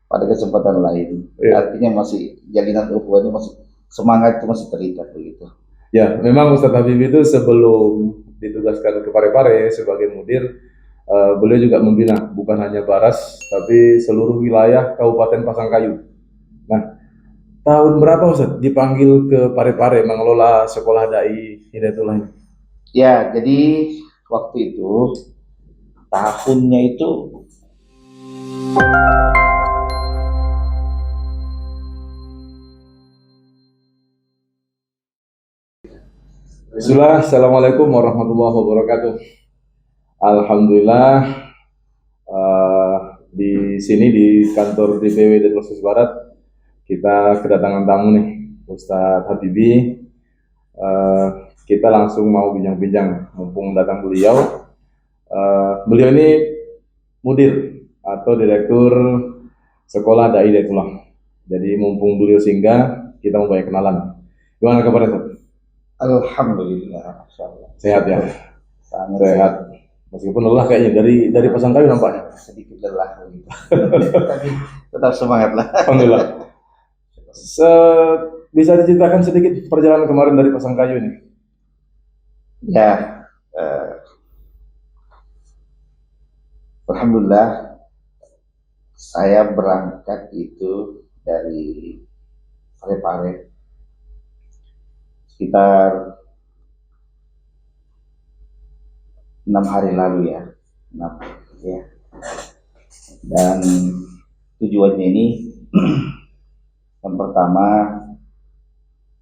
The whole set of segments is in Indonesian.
pada kesempatan lain. Iya. Artinya masih jalinan ukhuwah ini masih semangat itu masih terikat begitu. Ya, memang Ustadz Habib itu sebelum ditugaskan ke Parepare sebagai mudir, beliau juga membina bukan hanya Baras, tapi seluruh wilayah Kabupaten Pasangkayu. Nah, tahun berapa Ustadz dipanggil ke Parepare mengelola sekolah dai Hidayatullah ini? Ya, jadi waktu itu tahunnya itu Bismillah, Assalamualaikum warahmatullahi wabarakatuh. Alhamdulillah, eh, di sini di kantor DPW Depok Barat kita kedatangan tamu nih, Ustadz Habibi. Eh, kita langsung mau bincang-bincang, mumpung datang beliau. Beliau ini mudir atau direktur sekolah Dai Hidayatullah. Jadi mumpung beliau singgah, kita mau banyak kenalan. Gimana kabarnya, Ustadz? alhamdulillah, masyaallah. Sehat ya? Sangat Sehat. Meskipun lelah kayaknya dari Pasangkayu nampaknya. sedikit lelah begitu. Tapi tetap semangat lah. Alhamdulillah. Bisa diceritakan sedikit perjalanan kemarin dari Pasangkayu ini? Ya, eh, alhamdulillah saya berangkat itu dari Parepare sekitar 6 hari lalu ya, 6 ya. Dan tujuannya ini yang pertama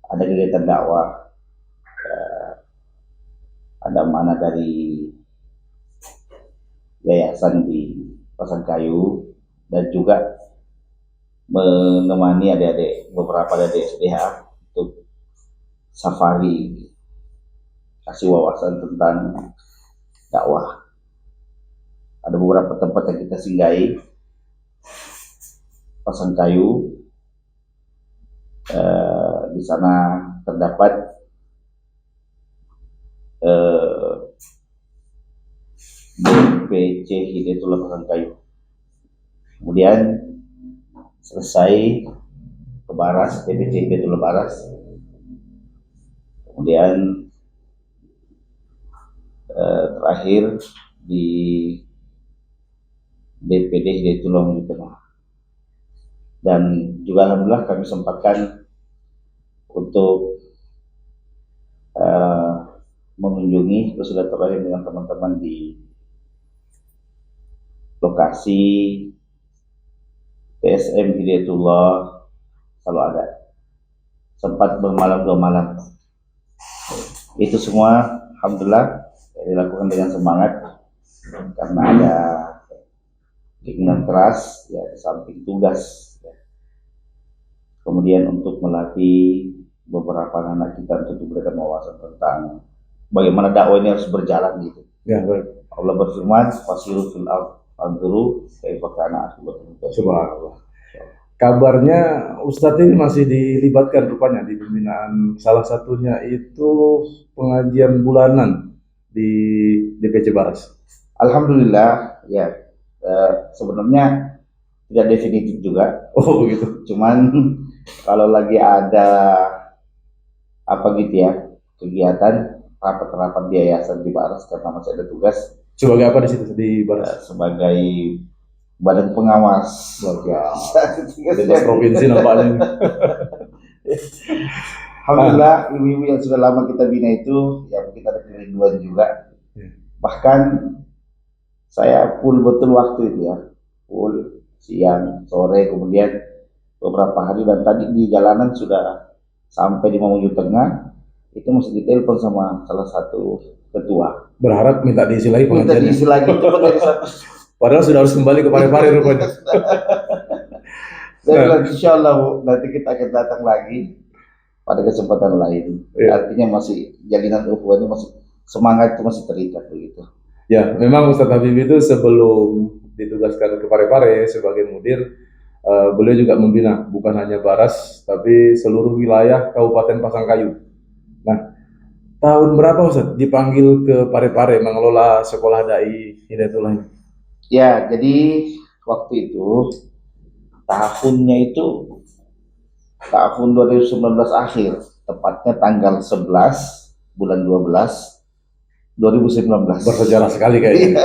ada kegiatan dakwah, ada mana dari yayasan di Pasangkayu dan juga menemani adik-adik beberapa adik SDH untuk safari kasih wawasan tentang dakwah. Ada beberapa tempat yang kita singgahi Pasangkayu. Di sana terdapat DPC Hidayatullah Pasangkayu. Kemudian selesai ke Baras, DPC Hidayatullah Baras. Kemudian terakhir di DPD Hidayatullah Mujib Tengah. Dan juga alhamdulillah kami sempatkan untuk mengunjungi bersilaturahim dengan teman-teman di lokasi PSM Hidayatullah selalu ada. Sempat bermalam 2 malam. Itu semua alhamdulillah dilakukan dengan semangat karena ada keinginan keras ya di samping tugas ya. Kemudian untuk melatih beberapa anak kita untuk diberikan wawasan tentang bagaimana dakwah ini harus berjalan gitu. Ya, baik. Allah berfirman, "Fasiru fil ardh fanzuru kaifa kana aqibatul muttaqin." Subhanallah. Kabarnya Ustadz ini masih dilibatkan rupanya di pembinaan. Salah satunya itu pengajian bulanan di DPC Baras. Alhamdulillah ya, sebenarnya tidak definitif juga. Oh begitu. Cuman kalau lagi ada apa gitu ya kegiatan rapat-rapat di yayasan di Baras karena masih ada tugas Sebagai apa di situ di Baras? sebagai badan pengawas Ya, ya. lintas provinsi nampaknya. Alhamdulillah ibu-ibu yang sudah lama kita bina itu ya kita ada kerinduan juga. Bahkan saya full betul waktu itu ya, full siang sore kemudian beberapa hari dan tadi di jalanan sudah sampai di Mamuju Tengah itu masih ditelepon sama salah satu ketua. Berharap minta diisi lagi Minta pengajiannya. diisi lagi itu dari satu. Padahal sudah harus kembali ke Parepare rupanya. Saya bilang insya Allah Bu, nanti kita akan datang lagi pada kesempatan lain. Iya. Artinya masih jalinan ukhuwah ini masih semangat itu masih terikat begitu. Ya, memang Ustadz Habib itu sebelum ditugaskan ke Parepare sebagai mudir, beliau juga membina bukan hanya Baras, tapi seluruh wilayah Kabupaten Pasangkayu. Nah, tahun berapa Ustadz dipanggil ke Parepare mengelola sekolah dai Hidayatullah ini? Ya, jadi waktu itu tahunnya itu tahun 2019 akhir, tepatnya tanggal 11 bulan 12 2019. Bersejarah sekali kayaknya.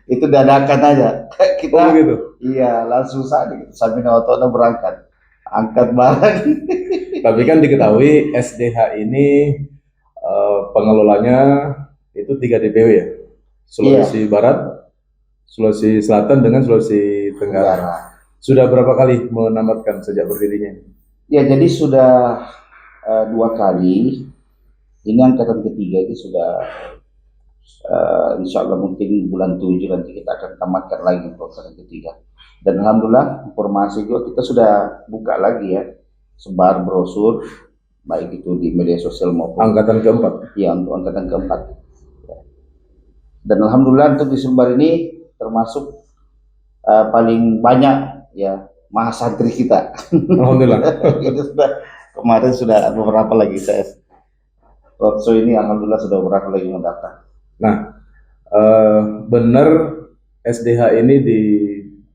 Itu dadakan aja. Kita Oh begitu. iya langsung saja kita sambil otot berangkat angkat barang. Tapi kan diketahui SDH ini pengelolanya itu 3 DPW ya. Sulawesi Barat, Sulawesi Selatan dengan Sulawesi Tenggara. Tenggara. Sudah berapa kali menamatkan sejak berdirinya? Ya jadi sudah 2 kali. Ini angkatan ketiga itu sudah insya Allah mungkin bulan 7 nanti kita akan tamatkan lagi untuk angkatan ketiga. Dan alhamdulillah informasi juga kita sudah buka lagi ya, sebar brosur baik itu di media sosial maupun Angkatan keempat. ya untuk angkatan keempat. Dan alhamdulillah untuk disebar ini termasuk paling banyak ya mahasantri kita. Alhamdulillah. Itu sudah kemarin sudah beberapa lagi saya roadshow ini alhamdulillah sudah beberapa lagi mendaftar. Nah, benar SDH ini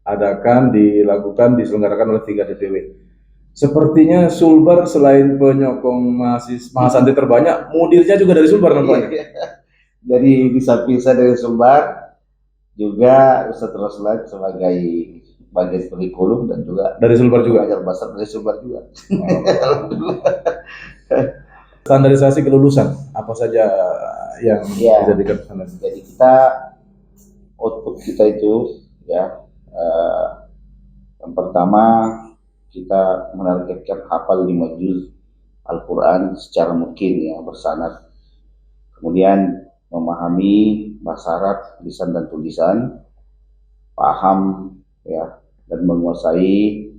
dilakukan, diselenggarakan oleh 3 DPW. Sepertinya Sulbar selain penyokong mahasantri terbanyak, mudirnya juga dari Sulbar nampaknya. Jadi di samping saya dari Sulbar, juga Ustadz Roslan sebagai bagian kurikulum dan juga Dari Sulbar juga. pengajar bahasa dari Sulbar juga. Standarisasi kelulusan apa saja yang Ya. bisa dikatakan? Jadi kita output kita itu ya yang pertama kita menargetkan hafal 5 juz Al-Quran secara mungkin ya bersanad. Kemudian memahami bahasa Arab lisan dan tulisan, paham ya dan menguasai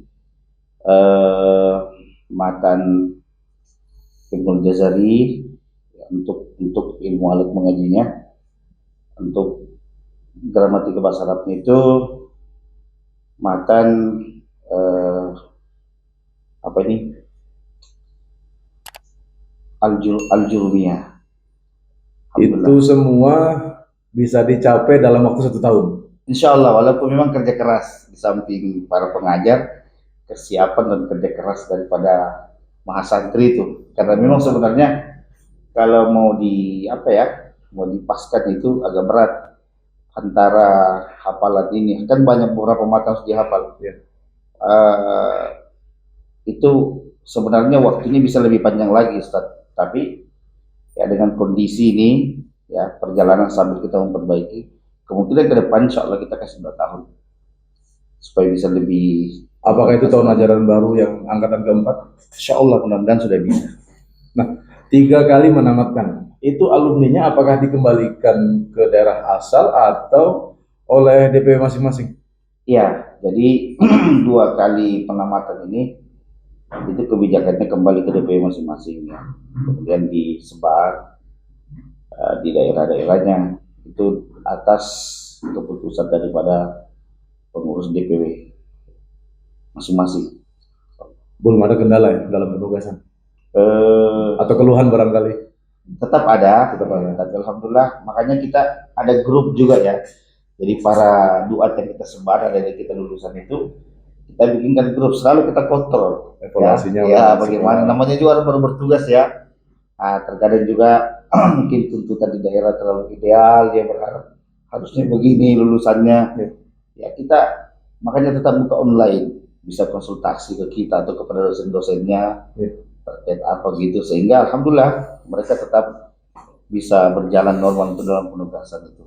matan Ibnul Jazari ya, untuk ilmu alat mengajinya. Untuk gramatika bahasa Arabnya itu matan apa ini Al-Jurumiyah. Itu semua bisa dicapai dalam waktu 1 tahun. Insya Allah, walaupun memang kerja keras di samping para pengajar, kesiapan dan kerja keras daripada mahasantri itu. Karena memang sebenarnya kalau mau mau dipaskan itu agak berat antara hafalan ini. Kan banyak beberapa mata harus dihafal. Ya. Itu sebenarnya waktunya bisa lebih panjang lagi, Ustaz. Tapi ya dengan kondisi ini ya perjalanan sambil kita memperbaiki, kemungkinan ke depan insya Allah kita kasih 2 tahun supaya bisa lebih. Apakah itu tahun ajaran baru yang angkatan keempat? Insya Allah mudah-mudahan sudah bisa. Nah, 3 kali menamatkan. Itu alumninya apakah dikembalikan ke daerah asal atau oleh DPW masing-masing? Ya, jadi 2 kali penamatan ini itu kebijakannya kembali ke DPW masing-masing ya. Kemudian disebar di daerah-daerahnya itu atas keputusan daripada pengurus DPW masing-masing. Belum ada kendala ya dalam penugasan Eh, atau keluhan barangkali? tetap ada, Tetap ada. tapi alhamdulillah makanya kita ada grup juga ya. Jadi para duat yang kita sebar ada dari kita lulusan itu kita bikinkan grup, selalu kita kontrol Evaluasinya ya bagaimana namanya juga orang baru bertugas ya. Nah, terkadang juga mungkin tuntutan di daerah terlalu ideal, dia berharap harusnya begini lulusannya ya kita makanya tetap buka online, bisa konsultasi ke kita atau kepada dosen-dosennya terkait apa gitu, sehingga alhamdulillah mereka tetap bisa berjalan normal untuk dalam penugasan itu.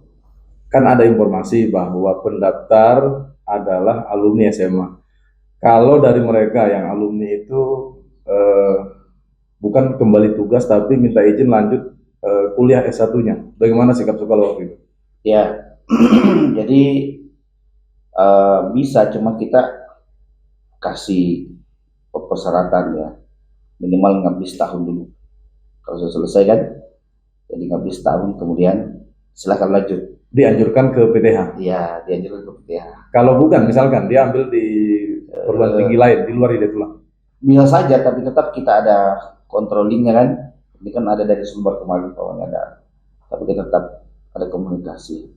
Kan ada informasi bahwa pendaftar adalah alumni SMA. Kalau dari mereka yang alumni itu bukan kembali tugas tapi minta izin lanjut kuliah S1-nya, bagaimana sikap sekolah waktu itu? Ya, jadi bisa, cuma kita kasih persyaratan ya, minimal ngabdi setahun dulu. Kalau sudah selesai kan, jadi ngabdi setahun, kemudian silakan lanjut. Dianjurkan ke PTH. Ya, dianjurkan ke PTH. Kalau bukan, misalkan dia ambil di perguruan tinggi lain di luar Hidayatullah. Bisa saja, tapi tetap kita ada controllingnya kan. Ini kan ada dari Sulbar kemarin, pokoknya ada. Tapi kita tetap ada komunikasi.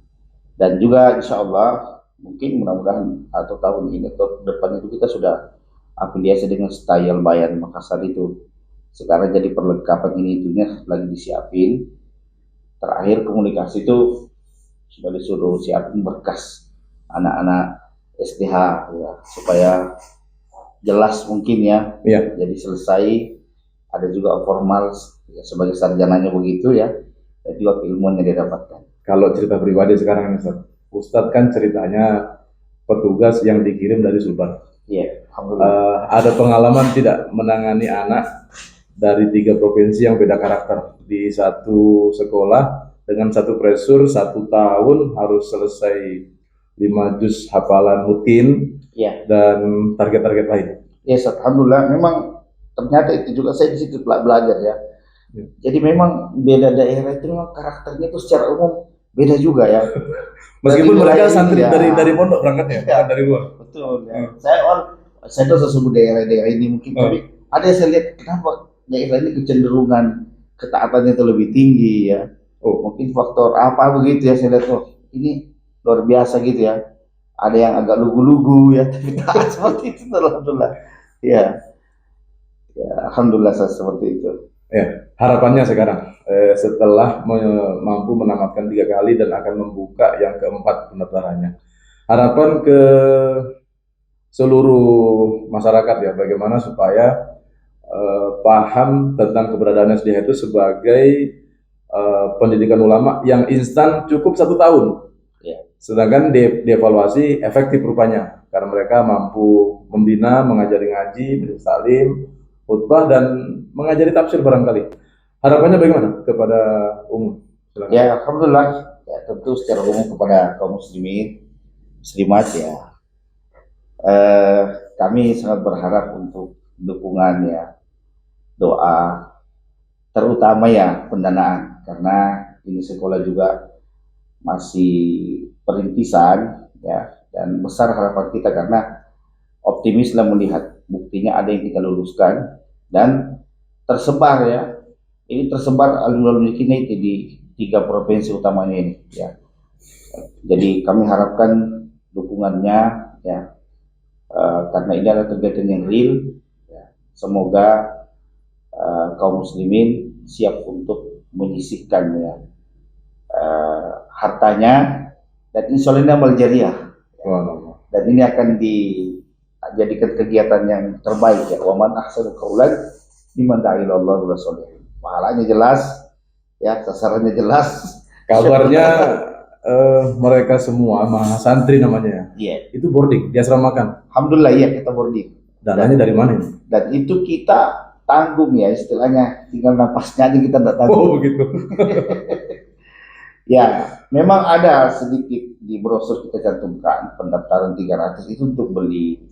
Dan juga insya Allah mungkin mudah-mudahan atau tahun ini atau depan itu kita sudah afiliasi dengan style Bayan Makassar itu. Sekarang jadi perlengkapan ini itunya lagi disiapin. Terakhir komunikasi itu sudah disuruh siapin berkas anak-anak SDH ya, supaya jelas mungkin ya. Iya. Jadi selesai, ada juga formal ya, sebagai sarjananya begitu ya, dan juga keilmuan yang dia dapatkan. Kalau cerita pribadi sekarang, Ustaz. Ustadz kan ceritanya petugas yang dikirim dari Sulbar. Iya, alhamdulillah. Ada pengalaman tidak menangani anak dari 3 provinsi yang beda karakter di satu sekolah dengan satu pressure 1 tahun harus selesai 5 juz hafalan mutin Iya, dan target-target lain. ya alhamdulillah. Memang ternyata itu juga saya di situ belajar ya. Ya. Jadi memang beda daerah itu memang karakternya itu secara umum beda juga ya. Meskipun Dari mereka wilayah santri ini, ya. dari pondok berangkatnya, Ya. bukan dari luar. Betul ya. Saya tuh sesungguh daerah-daerah ini mungkin, tapi ada yang saya lihat kenapa daerah ini kecenderungan ketaatannya itu lebih tinggi ya. Oh, Mungkin faktor apa begitu ya, saya lihat tuh ini luar biasa gitu ya. Ada yang agak lugu-lugu ya, tapi taat seperti itu alhamdulillah. Ya, ya alhamdulillah seperti itu. ya. Harapannya sekarang setelah mampu menamatkan 3 kali dan akan membuka yang keempat pendaftarannya. Harapan ke seluruh masyarakat ya, bagaimana supaya paham tentang keberadaan SDH itu sebagai pendidikan ulama yang instan cukup 1 tahun. Ya. Sedangkan dievaluasi efektif rupanya karena mereka mampu membina, mengajari ngaji, majelis taklim, khutbah dan mengajari tafsir barangkali. Harapannya bagaimana kepada umum? Silakan. Ya alhamdulillah ya, tentu secara umum kepada kaum muslimin muslimat ya, kami sangat berharap untuk dukungan ya, doa, terutama ya pendanaan, karena ini sekolah juga masih perintisan ya, dan besar harapan kita karena optimislah melihat buktinya ada yang kita luluskan dan tersebar ya. Ini tersebar alumni kita di 3 provinsi utamanya ini ya. Jadi kami harapkan dukungannya ya, karena ini adalah kegiatan yang real ya. Semoga kaum muslimin siap untuk menyisihkan ya, hartanya, dan insya Allah ini amal jariah dan ini akan dijadikan kegiatan yang terbaik ya. Wa man ahsanu qawlan mimman da'a ila Allah wa rasulihi. Pahalanya jelas ya, sasarannya jelas. Kabarnya mereka semua mahasantri namanya. Iya. Itu boarding di asrama makan. Alhamdulillah ya, kita boarding. Dananya dari mana ini? Dan itu kita tanggung ya, istilahnya tinggal napasnya aja kita tidak tanggung. Oh begitu. Ya, memang ada sedikit di brosur kita cantumkan pendaftaran 300 itu untuk beli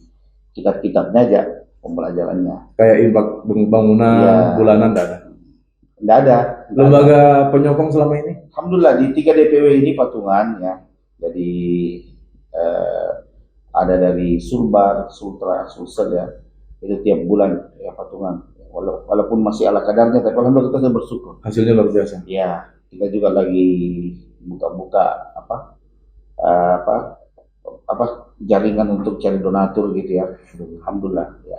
kitab-kitabnya aja, pembelajarannya. Kayak infak bangunan Iya. bulanan tidak ada. Tidak ada. Lembaga penyokong selama ini? Alhamdulillah di 3 DPW ini patungan ya. Jadi ada dari Sulbar, Sultra, Sulsel ya. Itu tiap bulan ya patungan. Walaupun masih ala kadarnya, tapi alhamdulillah kita sudah bersyukur. Hasilnya luar biasa. Ya, kita juga lagi buka-buka apa jaringan untuk cari donatur gitu ya. Alhamdulillah ya.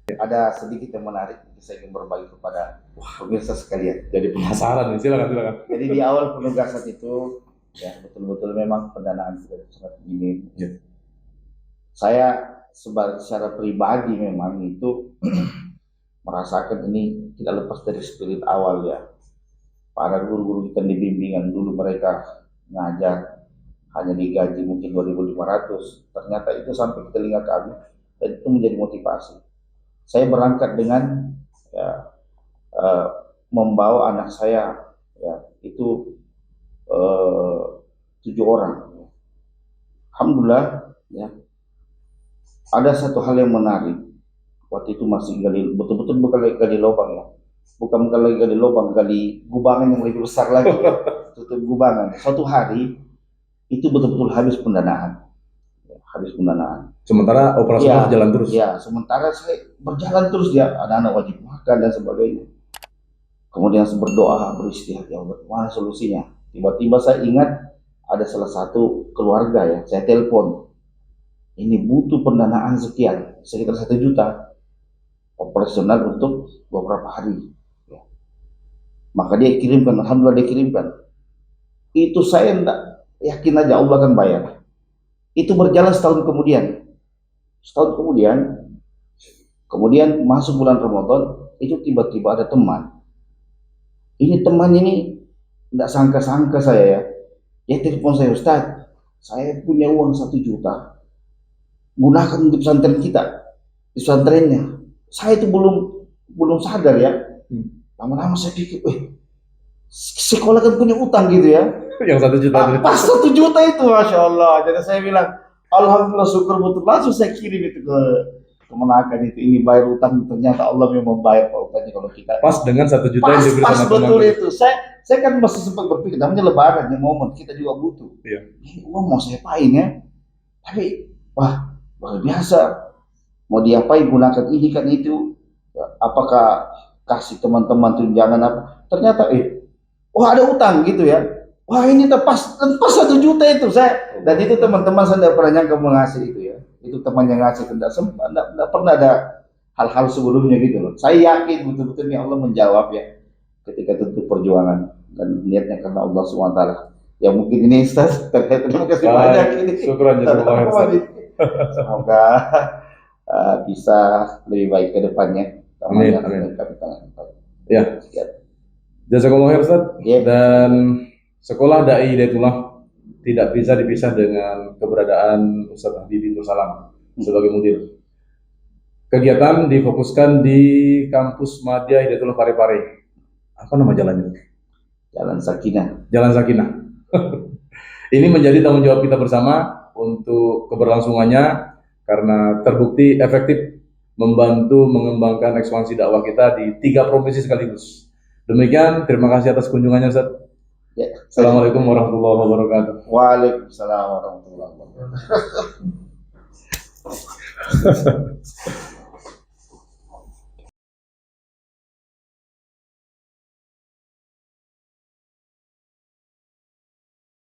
Ada sedikit yang menarik saya ingin berbagi kepada pemirsa sekalian. Jadi penasaran nih, silakan. Jadi di awal penugasan itu ya betul-betul memang pendanaan sudah sangat minim. Ya. Saya secara pribadi memang itu merasakan ini tidak lepas dari spirit awal ya. Para guru-guru kita di bimbingan dulu mereka ngajar hanya digaji mungkin 2.500, ternyata itu sampai ke telinga kami dan itu menjadi motivasi. Saya berangkat dengan ya, membawa anak saya ya, itu 7 orang. Alhamdulillah ya. Ada satu hal yang menarik. Waktu itu masih betul-betul bukan gali lubang ya. Bukan lagi gali lubang, gali gubangan yang lebih besar lagi ya. Tutup gubangan. Suatu hari itu betul-betul habis pendanaan. Habis pendanaan. Sementara operasional jalan terus. Ya, sementara saya berjalan terus ya. Anak-anak wajib makan dan sebagainya. Kemudian saya berdoa, beristihad, ya Allah, mana solusinya? Tiba-tiba saya ingat ada salah satu keluarga ya, saya telepon, ini butuh pendanaan sekian, sekitar 1 juta operasional untuk beberapa hari. Ya. Maka dia kirimkan, alhamdulillah dia kirimkan. Itu saya enggak yakin aja Allah akan bayar. Itu berjalan setahun kemudian. Setahun kemudian masuk bulan Ramadan, itu tiba-tiba ada teman. Ini teman ini enggak sangka-sangka saya ya. Dia telepon saya, Ustaz, saya punya uang 1 juta. Gunakan untuk pesantren kita, di pesantrennya. Saya itu belum sadar ya. Lama-lama saya pikir, sekolah kan punya utang gitu ya. Yang 1 juta itu. Pas 1 juta itu, masya Allah. Jadi saya bilang, alhamdulillah syukur betul. Langsung saya kirim itu ke kemenakan itu. Ini bayar utang, ternyata Allah memang bayar Pak utangnya kalau kita. Pas dengan 1 juta yang diberi Pas sama betul teman. itu. Saya kan masih sempat berpikir, namanya lebaran ya, momen kita juga butuh. Iya. Ini uang mau saya apain ya? Tapi wah, luar biasa. Mau diapain, gunakan ini kan itu. Apakah kasih teman-teman tunjangan apa? Ternyata wah ada utang gitu ya. Wah ini pas 1 juta itu saya, dan itu teman-teman saya tidak pernah nyangka mengasih itu ya. Itu teman yang ngasih, tidak pernah ada hal-hal sebelumnya gitu loh. Saya yakin betul-betul ya Allah menjawab ya ketika tentu perjuangan dan niatnya karena Allah SWT. Ya mungkin ini Ustaz, terima kasih banyak ini. Syukran jazakallahu khairan. Semoga bisa lebih baik ke depannya. Amin. Ya. Jazakallahu khairan Ustaz. Ya. Dan sekolah Dai Hidayatullah tidak bisa dipisah dengan keberadaan Ustaz Habibie Nur Salam sebagai mudir. Kegiatan difokuskan di kampus Madya Hidayatullah Parepare. Apa nama jalannya? Jalan Sakinah. Jalan Sakinah. Ini menjadi tanggung jawab kita bersama untuk keberlangsungannya karena terbukti efektif membantu mengembangkan ekspansi dakwah kita di 3 provinsi sekaligus. Demikian, terima kasih atas kunjungannya Ustaz. Ya. Assalamualaikum warahmatullahi wabarakatuh. Waalaikumsalam warahmatullahi wabarakatuh.